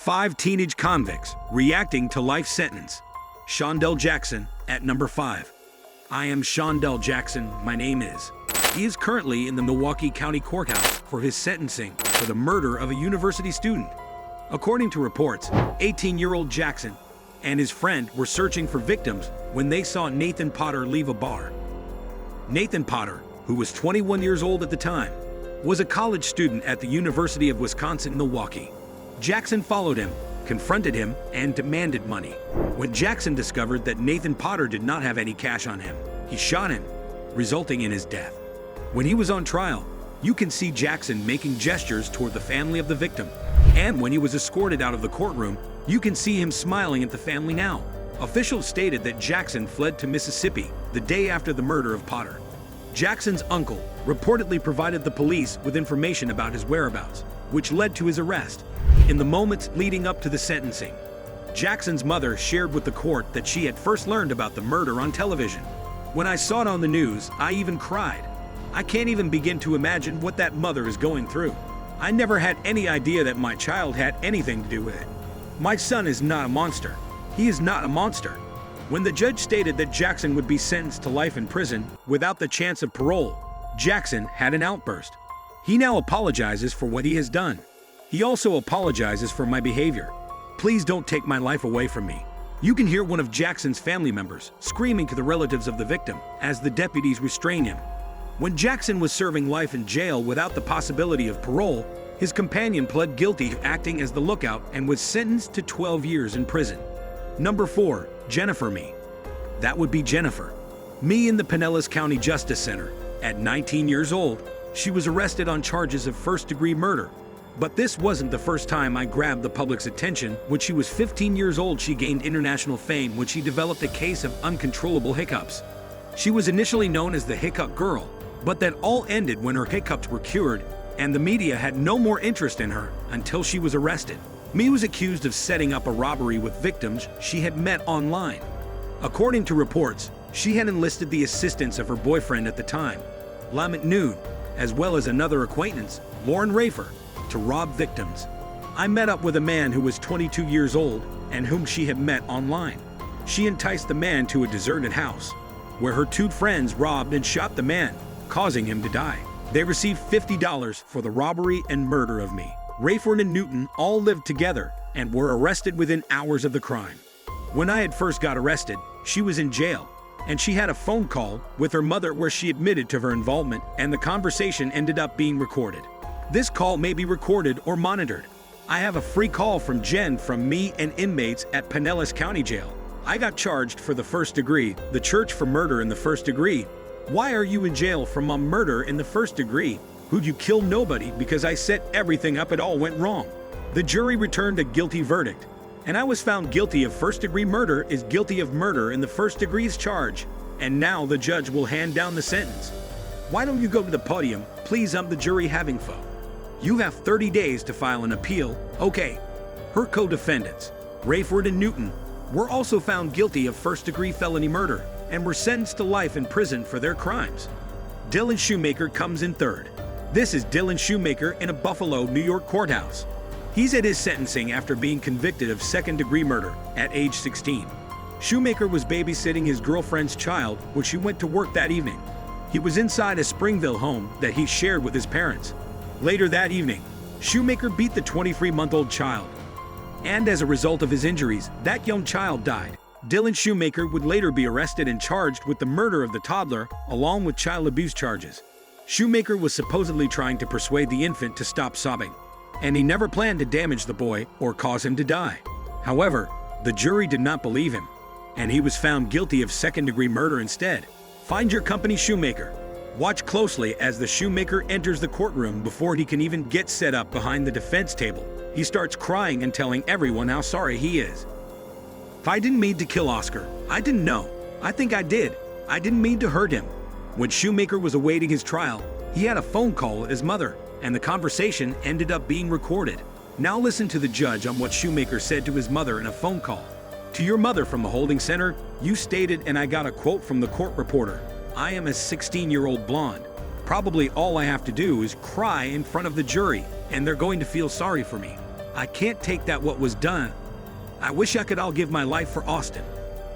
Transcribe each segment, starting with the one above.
5 teenage convicts reacting to life sentence. Shondell Jackson at number 5. I am Shondell Jackson, my name is. He is currently in the Milwaukee County Courthouse for his sentencing for the murder of a university student. According to reports, 18-year-old Jackson and his friend were searching for victims when they saw Nathan Potter leave a bar. Nathan Potter, who was 21 years old at the time, was a college student at the University of Wisconsin-Milwaukee. Jackson followed him, confronted him, and demanded money. When Jackson discovered that Nathan Potter did not have any cash on him, he shot him, resulting in his death. When he was on trial, you can see Jackson making gestures toward the family of the victim. And when he was escorted out of the courtroom, you can see him smiling at the family now. Officials stated that Jackson fled to Mississippi the day after the murder of Potter. Jackson's uncle reportedly provided the police with information about his whereabouts, which led to his arrest. In the moments leading up to the sentencing, Jackson's mother shared with the court that she had first learned about the murder on television. When I saw it on the news, I even cried. I can't even begin to imagine what that mother is going through. I never had any idea that my child had anything to do with it. My son is not a monster. He is not a monster. When the judge stated that Jackson would be sentenced to life in prison without the chance of parole, Jackson had an outburst. He now apologizes for what he has done. He also apologizes for my behavior. Please don't take my life away from me. You can hear one of Jackson's family members screaming to the relatives of the victim as the deputies restrain him. When Jackson was serving life in jail without the possibility of parole, his companion pled guilty to acting as the lookout and was sentenced to 12 years in prison. Number 4, Jennifer Me. That would be Jennifer Me in the Pinellas County Justice Center. At 19 years old, she was arrested on charges of first-degree murder. But this wasn't the first time I grabbed the public's attention. When she was 15 years old, she gained international fame when she developed a case of uncontrollable hiccups. She was initially known as the Hiccup Girl, but that all ended when her hiccups were cured and the media had no more interest in her until she was arrested. Me was accused of setting up a robbery with victims she had met online. According to reports, she had enlisted the assistance of her boyfriend at the time, Lamont Noon, as well as another acquaintance, Lauren Rafer, to rob victims. I met up with a man who was 22 years old and whom she had met online. She enticed the man to a deserted house, where her 2 friends robbed and shot the man, causing him to die. They received $50 for the robbery and murder of me. Rayford and Newton all lived together and were arrested within hours of the crime. When I had first got arrested, she was in jail, and she had a phone call with her mother where she admitted to her involvement, and the conversation ended up being recorded. This call may be recorded or monitored. I have a free call from Jen from me and inmates at Pinellas County Jail. I got charged for the first degree, the church for murder in the first degree. Why are you in jail for my murder in the first degree? Who'd you kill? Nobody, because I set everything up, it all went wrong. The jury returned a guilty verdict, and I was found guilty of first-degree murder is guilty of murder in the first degree's charge, and now the judge will hand down the sentence. Why don't you go to the podium? Please, the jury having info. You have 30 days to file an appeal. Okay. Her co-defendants, Rayford and Newton, were also found guilty of first-degree felony murder and were sentenced to life in prison for their crimes. Dylan Shoemaker comes in third. This is Dylan Shoemaker in a Buffalo, New York courthouse. He's at his sentencing after being convicted of second-degree murder at age 16. Shoemaker was babysitting his girlfriend's child when she went to work that evening. He was inside a Springville home that he shared with his parents. Later that evening, Shoemaker beat the 23-month-old child. And as a result of his injuries, that young child died. Dylan Shoemaker would later be arrested and charged with the murder of the toddler, along with child abuse charges. Shoemaker was supposedly trying to persuade the infant to stop sobbing, and he never planned to damage the boy or cause him to die. However, the jury did not believe him, and he was found guilty of second-degree murder instead. Find your company, Shoemaker. Watch closely as the Shoemaker enters the courtroom before he can even get set up behind the defense table. He starts crying and telling everyone how sorry he is. If I didn't mean to kill Oscar, I didn't know. I think I did. I didn't mean to hurt him. When Shoemaker was awaiting his trial, he had a phone call with his mother, and the conversation ended up being recorded. Now listen to the judge on what Shoemaker said to his mother in a phone call. To your mother from the holding center, you stated, and I got a quote from the court reporter, I am a 16-year-old blonde. Probably all I have to do is cry in front of the jury, and they're going to feel sorry for me. I can't take that what was done. I wish I could all give my life for Austin.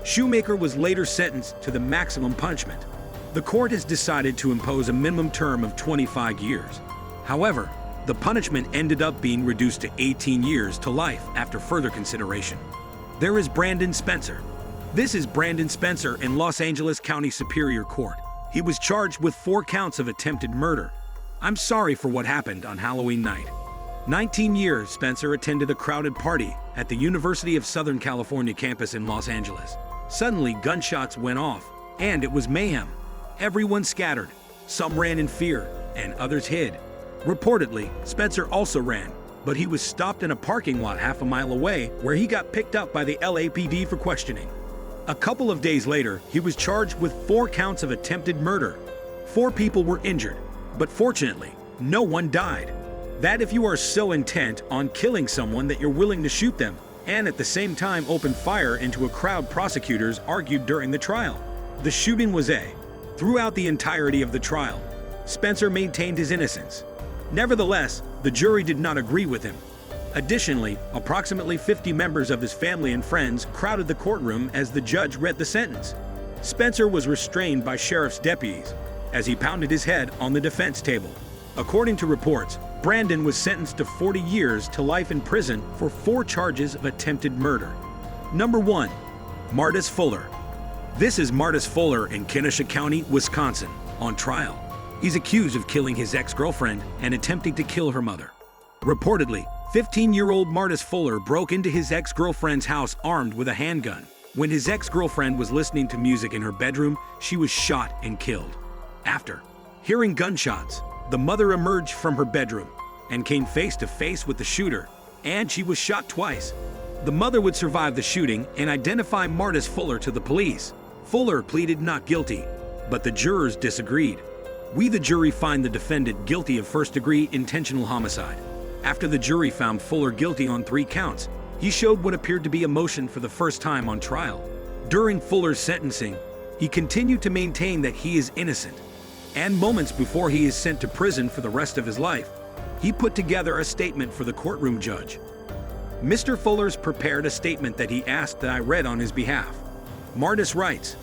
Shoemaker was later sentenced to the maximum punishment. The court has decided to impose a minimum term of 25 years. However, the punishment ended up being reduced to 18 years to life after further consideration. There is Brandon Spencer. This is Brandon Spencer in Los Angeles County Superior Court. He was charged with 4 counts of attempted murder. I'm sorry for what happened on Halloween night. 19 years, Spencer attended a crowded party at the University of Southern California campus in Los Angeles. Suddenly, gunshots went off, and it was mayhem. Everyone scattered. Some ran in fear, and others hid. Reportedly, Spencer also ran, but he was stopped in a parking lot half a mile away where he got picked up by the LAPD for questioning. A couple of days later, he was charged with 4 counts of attempted murder. 4 people were injured, but fortunately, no one died. That if you are so intent on killing someone that you're willing to shoot them, and at the same time open fire into a crowd, prosecutors argued during the trial. The shooting was throughout the entirety of the trial, Spencer maintained his innocence. Nevertheless, the jury did not agree with him. Additionally, approximately 50 members of his family and friends crowded the courtroom as the judge read the sentence. Spencer was restrained by sheriff's deputies as he pounded his head on the defense table. According to reports, Brandon was sentenced to 40 years to life in prison for 4 charges of attempted murder. Number 1. Martus Fuller. This is Martus Fuller in Kenosha County, Wisconsin, on trial. He's accused of killing his ex-girlfriend and attempting to kill her mother. Reportedly, 15-year-old Martus Fuller broke into his ex-girlfriend's house armed with a handgun. When his ex-girlfriend was listening to music in her bedroom, she was shot and killed. After hearing gunshots, the mother emerged from her bedroom and came face to face with the shooter, and she was shot twice. The mother would survive the shooting and identify Martus Fuller to the police. Fuller pleaded not guilty, but the jurors disagreed. We, the jury, find the defendant guilty of first-degree intentional homicide. After the jury found Fuller guilty on 3 counts, he showed what appeared to be emotion for the first time on trial. During Fuller's sentencing, he continued to maintain that he is innocent. And moments before he is sent to prison for the rest of his life, he put together a statement for the courtroom judge. Mr. Fuller's prepared a statement that he asked that I read on his behalf. Martus writes,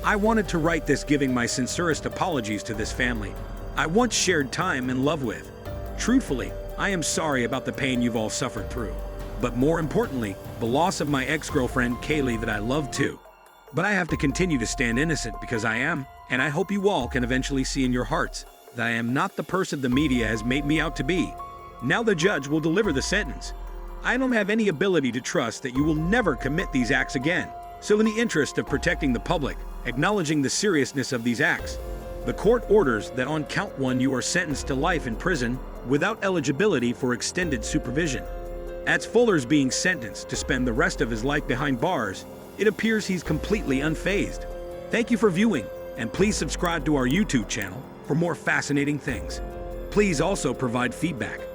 "I wanted to write this giving my sincerest apologies to this family I once shared time and love with. Truthfully, I am sorry about the pain you've all suffered through, but more importantly, the loss of my ex-girlfriend Kaylee that I loved too. But I have to continue to stand innocent because I am, and I hope you all can eventually see in your hearts that I am not the person the media has made me out to be. Now the judge will deliver the sentence. I don't have any ability to trust that you will never commit these acts again. So in the interest of protecting the public, acknowledging the seriousness of these acts, the court orders that on count 1 you are sentenced to life in prison without eligibility for extended supervision. As Fuller's being sentenced to spend the rest of his life behind bars, it appears he's completely unfazed. Thank you for viewing, and please subscribe to our YouTube channel for more fascinating things. Please also provide feedback.